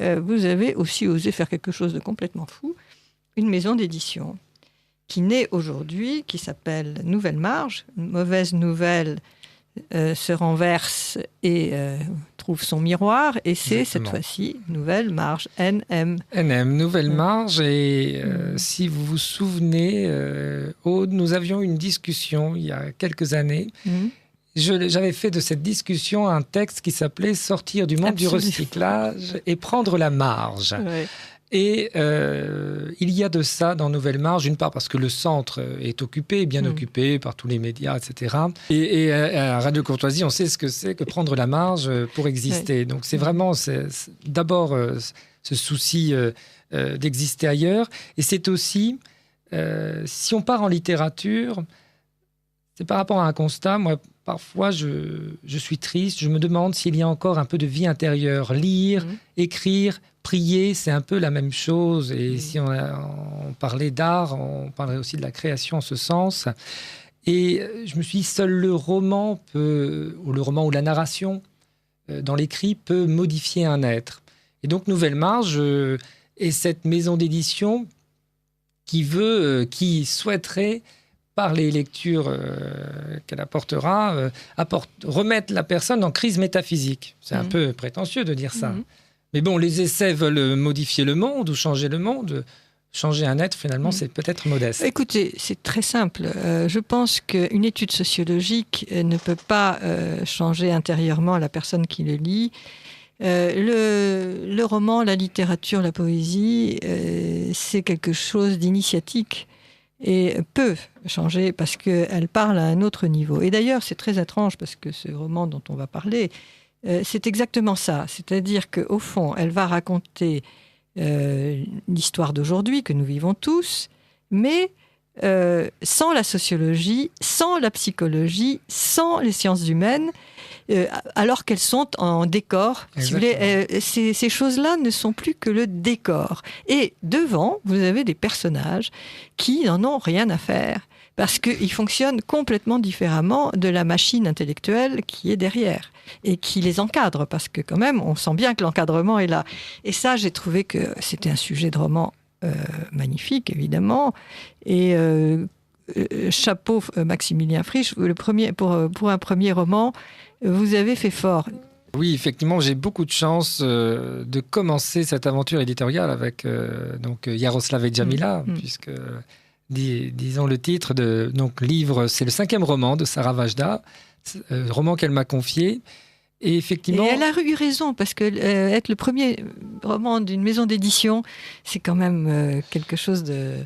vous avez aussi osé faire quelque chose de complètement fou, une maison d'édition qui naît aujourd'hui, qui s'appelle Nouvelle Marge. Une mauvaise nouvelle se renverse et trouve son miroir, et c'est Exactement. cette fois-ci Nouvelle Marge, NM. NM, Nouvelle Marge, et si vous vous souvenez, Aude, nous avions une discussion il y a quelques années. J'avais fait de cette discussion un texte qui s'appelait « Sortir du monde du recyclage et prendre la marge ». Ouais. Et il y a de ça dans Nouvelle Marge, d'une part parce que le centre est occupé, bien occupé par tous les médias, etc. Et à Radio Courtoisie, on sait ce que c'est que prendre la marge pour exister. Ouais. Donc c'est vraiment d'abord ce souci d'exister ailleurs. Et c'est aussi, si on part en littérature, c'est par rapport à un constat. Moi, parfois, je suis triste. Je me demande s'il y a encore un peu de vie intérieure. Lire, écrire, prier, c'est un peu la même chose. Et si on parlait d'art, on parlerait aussi de la création en ce sens. Et je me suis dit, seul le roman ou la narration dans l'écrit peut modifier un être. Et donc, Nouvelle Marge est cette maison d'édition qui souhaiterait, par les lectures qu'elle apportera, remettre la personne en crise métaphysique. C'est un peu prétentieux de dire ça. Mais bon, les essais veulent modifier le monde ou changer le monde. Changer un être, finalement, c'est peut-être modeste. Écoutez, c'est très simple. Je pense qu'une étude sociologique ne peut pas changer intérieurement la personne qui le lit. Le roman, la littérature, la poésie, c'est quelque chose d'initiatique et peut changer parce qu'elle parle à un autre niveau. Et d'ailleurs, c'est très étrange parce que ce roman dont on va parler, c'est exactement ça. C'est-à-dire qu'au fond, elle va raconter l'histoire d'aujourd'hui que nous vivons tous, mais sans la sociologie, sans la psychologie, sans les sciences humaines, alors qu'elles sont en décor. Si vous voulez, ces choses-là ne sont plus que le décor. Et devant, vous avez des personnages qui n'en ont rien à faire, parce qu'ils fonctionnent complètement différemment de la machine intellectuelle qui est derrière et qui les encadre, parce que quand même, on sent bien que l'encadrement est là. Et ça, j'ai trouvé que c'était un sujet de roman magnifique, évidemment. Et chapeau, Maximilien Frisch, pour un premier roman, vous avez fait fort. Oui, effectivement, j'ai beaucoup de chance de commencer cette aventure éditoriale avec Yaroslav et Djamila, puisque, disons le titre, livre, c'est le 5e roman de Sarah Vajda, roman qu'elle m'a confié. Et effectivement... Et elle a eu raison, parce que être le premier roman d'une maison d'édition, c'est quand même quelque chose de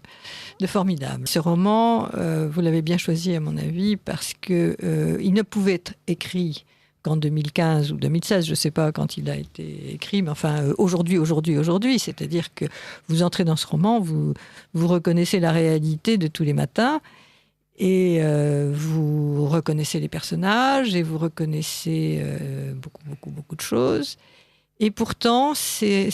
formidable. Ce roman, vous l'avez bien choisi à mon avis, parce qu'il ne pouvait être écrit qu'en 2015 ou 2016, je ne sais pas quand il a été écrit, mais enfin aujourd'hui. C'est-à-dire que vous entrez dans ce roman, vous reconnaissez la réalité de tous les matins, et vous reconnaissez les personnages et vous reconnaissez beaucoup de choses. Et pourtant, c'est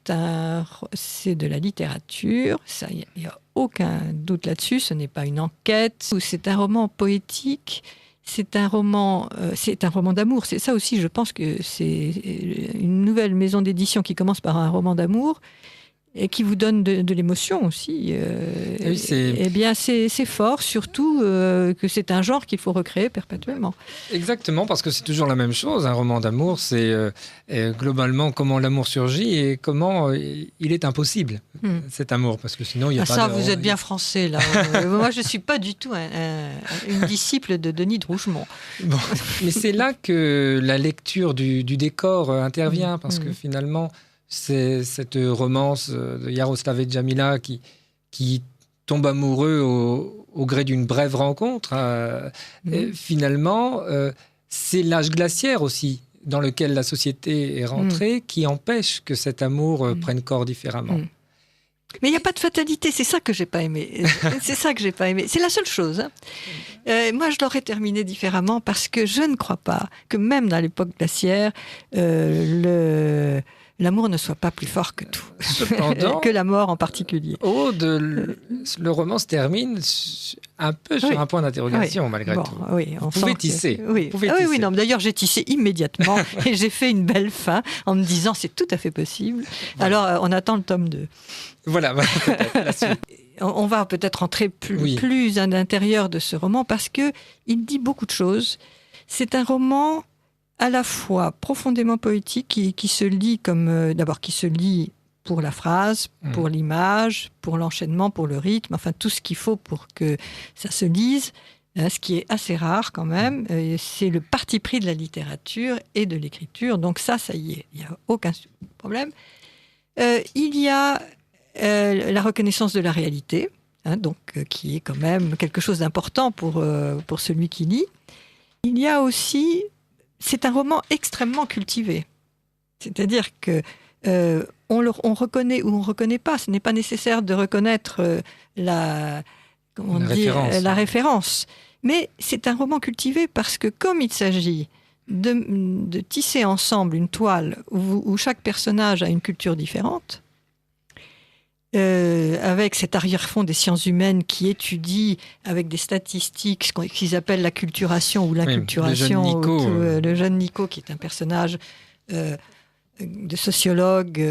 de la littérature. Il n'y a aucun doute là-dessus. Ce n'est pas une enquête. C'est un roman poétique. C'est un roman d'amour. C'est ça aussi, je pense que c'est une nouvelle maison d'édition qui commence par un roman d'amour et qui vous donne de l'émotion aussi. Oui, eh bien, c'est fort, surtout que c'est un genre qu'il faut recréer perpétuellement. Exactement, parce que c'est toujours la même chose. Un roman d'amour, c'est globalement comment l'amour surgit et comment il est impossible, cet amour, parce que sinon, il n'y a pas ça, de... vous êtes bien français, là. Moi, je ne suis pas du tout une disciple de Denis de Rougemont. Bon, mais c'est là que la lecture du décor intervient, parce que finalement... C'est cette romance de Yaroslav et Djamila qui tombe amoureux au gré d'une brève rencontre. Et finalement, c'est l'âge glaciaire aussi dans lequel la société est rentrée qui empêche que cet amour prenne corps différemment. Mais il n'y a pas de fatalité, c'est ça que j'ai pas aimé. C'est la seule chose. Moi, je l'aurais terminé différemment parce que je ne crois pas que même dans l'époque glaciaire, l'amour ne soit pas plus fort que tout. Cependant, que la mort en particulier. Le roman se termine un peu sur un point d'interrogation, malgré tout. Oui, Vous pouvez tisser. Oui, non, d'ailleurs, j'ai tissé immédiatement et j'ai fait une belle fin en me disant c'est tout à fait possible. Voilà. Alors, on attend le tome 2. Voilà, peut-être, la suite. On va peut-être rentrer plus à l'intérieur de ce roman parce qu'il dit beaucoup de choses. C'est un roman à la fois profondément poétique qui se lit comme... d'abord, qui se lit pour la phrase, pour l'image, pour l'enchaînement, pour le rythme, enfin tout ce qu'il faut pour que ça se lise, ce qui est assez rare quand même. C'est le parti pris de la littérature et de l'écriture, donc ça y est, il n'y a aucun problème. Il y a la reconnaissance de la réalité, donc, qui est quand même quelque chose d'important pour celui qui lit. Il y a aussi... C'est un roman extrêmement cultivé, c'est-à-dire que on reconnaît ou on ne reconnaît pas. Ce n'est pas nécessaire de reconnaître la référence. Mais c'est un roman cultivé parce que comme il s'agit de tisser ensemble une toile où chaque personnage a une culture différente, avec cet arrière-fond des sciences humaines qui étudie avec des statistiques ce qu'ils appellent l'acculturation ou l'inculturation. Le jeune Nico, qui est un personnage... de sociologue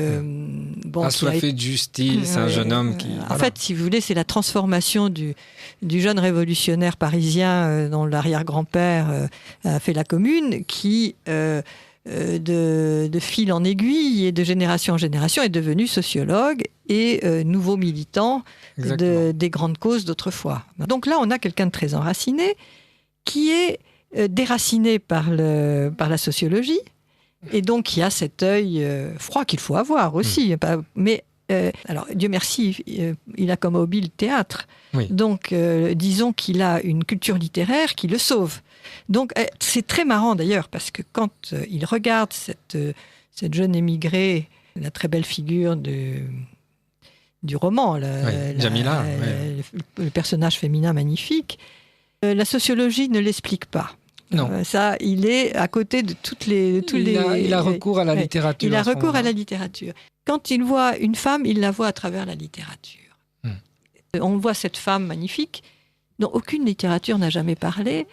assoiffé de justice, un jeune homme qui... En fait, si vous voulez, c'est la transformation du jeune révolutionnaire parisien dont l'arrière-grand-père a fait la Commune, qui, de fil en aiguille et de génération en génération, est devenu sociologue et nouveau militant des grandes causes d'autrefois. Donc là, on a quelqu'un de très enraciné, qui est déraciné par la sociologie, et donc, il y a cet œil froid qu'il faut avoir aussi. Mais, alors, Dieu merci, il a comme hobby le théâtre. Oui. Donc, disons qu'il a une culture littéraire qui le sauve. Donc, c'est très marrant d'ailleurs, parce que quand il regarde cette jeune émigrée, la très belle figure du roman, Jamila, le personnage féminin magnifique, la sociologie ne l'explique pas. Non. Ça, il est à côté de il a recours à la littérature. Il a recours à la littérature. Quand il voit une femme, il la voit à travers la littérature. On voit cette femme magnifique dont aucune littérature n'a jamais parlé.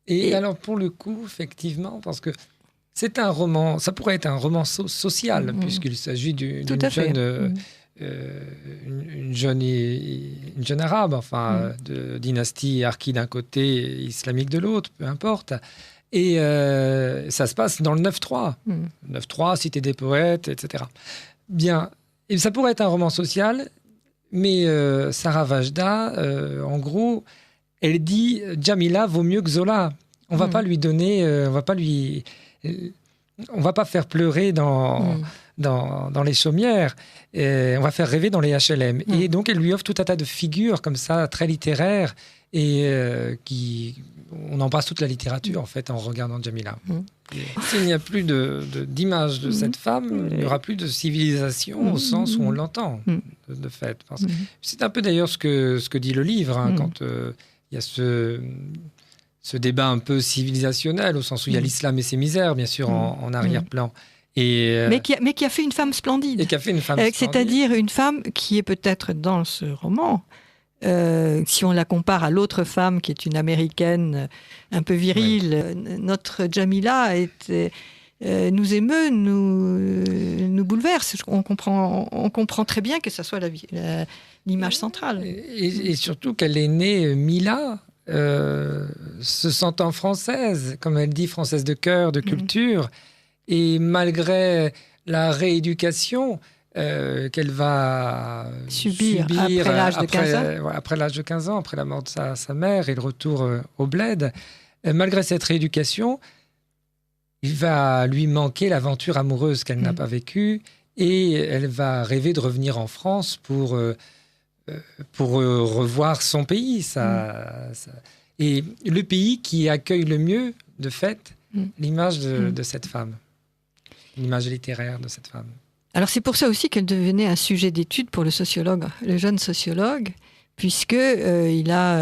Et alors, pour le coup, effectivement, parce que c'est un roman, ça pourrait être un roman social, puisqu'il s'agit d'une jeune... une jeune arabe, de dynastie arki d'un côté, islamique de l'autre, peu importe. Et ça se passe dans le 9-3. 9-3, Cité des poètes, etc. Bien, et ça pourrait être un roman social, mais Sarah Vajda, en gros, elle dit Jamila vaut mieux que Zola. On va pas lui donner, on va pas faire pleurer dans les chaumières, on va faire rêver dans les HLM. Et donc, elle lui offre tout un tas de figures comme ça, très littéraires, et on embrasse toute la littérature, en fait, en regardant Jamila. S'il n'y a plus d'image de cette femme, il n'y aura plus de civilisation au sens où on l'entend, de fait. C'est un peu d'ailleurs ce que dit le livre, quand il y a ce débat un peu civilisationnel, au sens où il y a l'islam et ses misères, bien sûr, en arrière-plan. Mais qui a fait une femme splendide. Et qui a fait une femme splendide. C'est-à-dire une femme qui est peut-être dans ce roman, si on la compare à l'autre femme qui est une américaine un peu virile, notre Jamila nous émeut, nous bouleverse. On comprend très bien que ça soit l'image centrale. Et surtout qu'elle est née Mila, se sentant française, comme elle dit, française de cœur, de culture. Et malgré la rééducation qu'elle va subir après l'âge de 15 ans. Après l'âge de 15 ans, après la mort de sa mère et le retour au bled, malgré cette rééducation, il va lui manquer l'aventure amoureuse qu'elle n'a pas vécue et elle va rêver de revenir en France pour revoir son pays. Et le pays qui accueille le mieux, de fait, l'image de cette femme. L'image littéraire de cette femme. Alors c'est pour ça aussi qu'elle devenait un sujet d'étude pour le jeune sociologue, puisque il a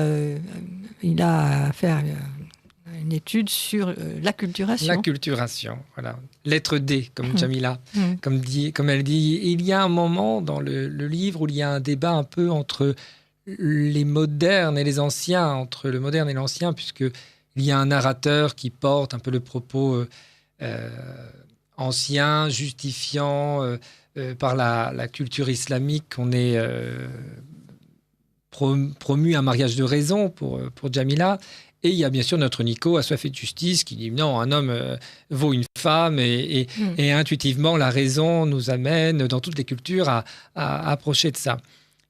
à faire une étude sur l'acculturation. L'acculturation, voilà. Lettre D, comme Jamila, comme elle dit. Il y a un moment dans le livre où il y a un débat un peu entre les modernes et les anciens, entre le moderne et l'ancien, puisqu'il y a un narrateur qui porte un peu le propos ancien, justifiant par la culture islamique qu'on est promu un mariage de raison pour Jamila. Et il y a bien sûr notre Nico, assoiffé de justice, qui dit non, un homme vaut une femme, et intuitivement, la raison nous amène, dans toutes les cultures, à approcher de ça.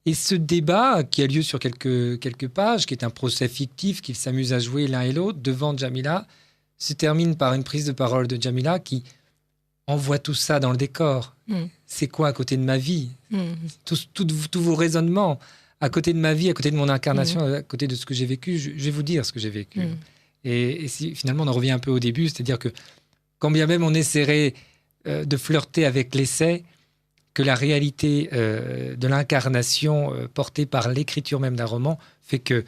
Et ce débat, qui a lieu sur quelques pages, qui est un procès fictif qu'ils s'amusent à jouer l'un et l'autre devant Jamila, se termine par une prise de parole de Jamila qui envoie tout ça dans le décor. C'est quoi à côté de ma vie? Tous vos raisonnements. À côté de ma vie, à côté de mon incarnation, à côté de ce que j'ai vécu, je vais vous dire ce que j'ai vécu. Et finalement, on en revient un peu au début, c'est-à-dire que quand bien même on essaierait de flirter avec l'essai, que la réalité de l'incarnation portée par l'écriture même d'un roman fait que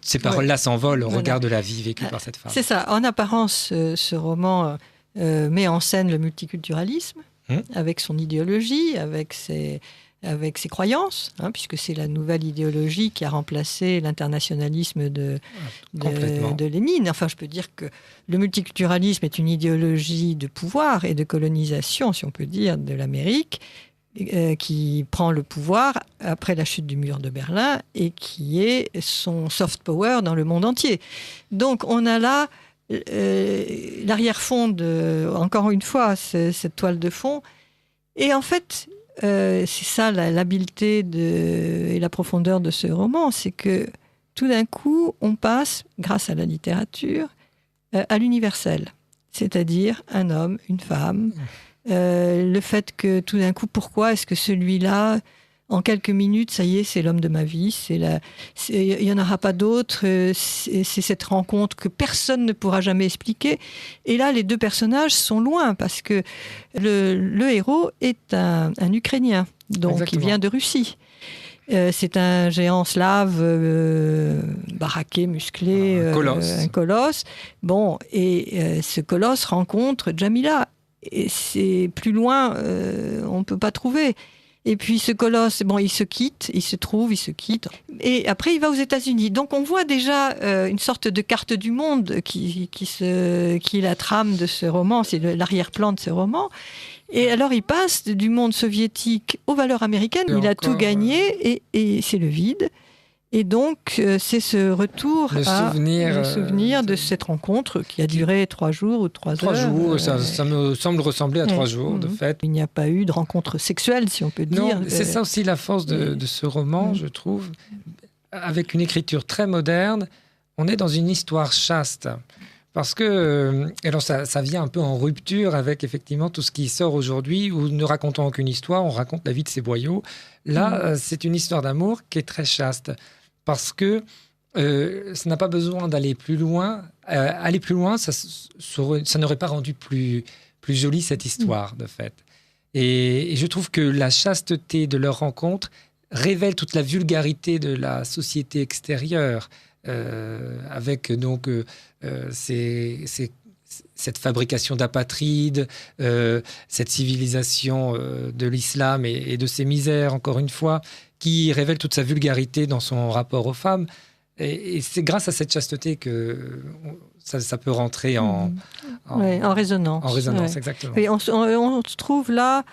ces paroles-là s'envolent au regard de la vie vécue par cette femme. C'est ça. En apparence, ce roman met en scène le multiculturalisme, avec son idéologie, avec ses croyances, puisque c'est la nouvelle idéologie qui a remplacé l'internationalisme de Lénine. Enfin, je peux dire que le multiculturalisme est une idéologie de pouvoir et de colonisation, si on peut dire, de l'Amérique, qui prend le pouvoir après la chute du mur de Berlin et qui est son soft power dans le monde entier. Donc, on a là l'arrière-fond, encore une fois, cette toile de fond. Et en fait, c'est ça l'habileté et la profondeur de ce roman, c'est que tout d'un coup, on passe, grâce à la littérature, à l'universel. C'est-à-dire un homme, une femme. Le fait que tout d'un coup, pourquoi est-ce que celui-là, en quelques minutes, ça y est, c'est l'homme de ma vie, il n'y en aura pas d'autre, c'est cette rencontre que personne ne pourra jamais expliquer. Et là, les deux personnages sont loin, parce que le héros est un Ukrainien, donc il vient de Russie. C'est un géant slave, baraqué, musclé, un colosse. Bon, et ce colosse rencontre Jamila. Et c'est plus loin, on ne peut pas trouver. Et puis ce colosse, il se quitte, il se trouve, il se quitte. Et après, il va aux États-Unis. Donc on voit déjà une sorte de carte du monde qui est la trame de ce roman, c'est l'arrière-plan de ce roman. Et alors il passe du monde soviétique aux valeurs américaines, il a tout gagné et c'est le vide. Et donc, c'est ce retour le souvenir de cette rencontre qui a duré 3 jours ou 3 heures. 3 jours, ça me semble ressembler à 3 jours, de fait. Il n'y a pas eu de rencontre sexuelle, si on peut dire. Non, c'est ça aussi la force de ce roman, je trouve. Avec une écriture très moderne, on est dans une histoire chaste. Parce que, alors ça vient un peu en rupture avec effectivement tout ce qui sort aujourd'hui, où ne racontons aucune histoire, on raconte la vie de ces boyaux. Là, c'est une histoire d'amour qui est très chaste. Parce que ça n'a pas besoin d'aller plus loin. Aller plus loin, ça n'aurait pas rendu plus jolie cette histoire, de fait. Et je trouve que la chasteté de leur rencontre révèle toute la vulgarité de la société extérieure, avec donc cette fabrication d'apatrides, cette civilisation de l'islam et de ses misères, encore une fois, qui révèle toute sa vulgarité dans son rapport aux femmes. Et c'est grâce à cette chasteté que ça peut rentrer en résonance. En résonance, exactement. Et on se trouve là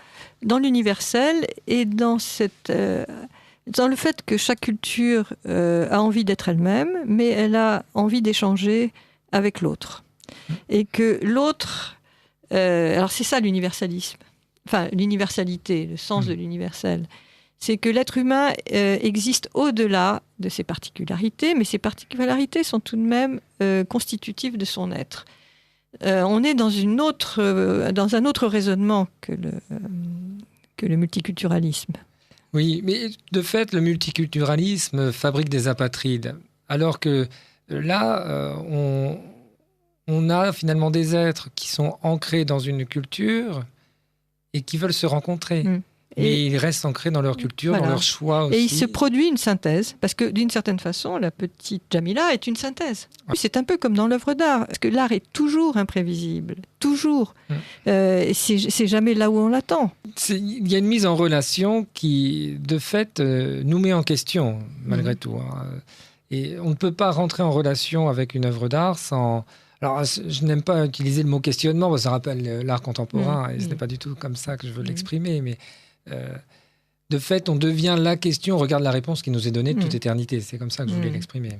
dans l'universel et dans le fait que chaque culture a envie d'être elle-même, mais elle a envie d'échanger avec l'autre. Et que l'autre... alors c'est ça l'universalisme. Enfin, l'universalité, le sens de l'universel. C'est que l'être humain existe au-delà de ses particularités, mais ces particularités sont tout de même constitutives de son être. On est dans un autre raisonnement que le multiculturalisme. Oui, mais de fait, le multiculturalisme fabrique des apatrides. Alors que là, on a finalement des êtres qui sont ancrés dans une culture et qui veulent se rencontrer. Mais ils restent ancrés dans leur culture, dans leur choix aussi. Et il se produit une synthèse, parce que d'une certaine façon, la petite Jamila est une synthèse. C'est un peu comme dans l'œuvre d'art, parce que l'art est toujours imprévisible, toujours. C'est jamais là où on l'attend. Il y a une mise en relation qui, de fait, nous met en question, malgré tout. Et on ne peut pas rentrer en relation avec une œuvre d'art sans... Alors, je n'aime pas utiliser le mot questionnement, parce que ça rappelle l'art contemporain, et ce n'est pas du tout comme ça que je veux l'exprimer, mais de fait, on devient la question, on regarde la réponse qui nous est donnée de toute éternité. C'est comme ça que je voulais l'exprimer.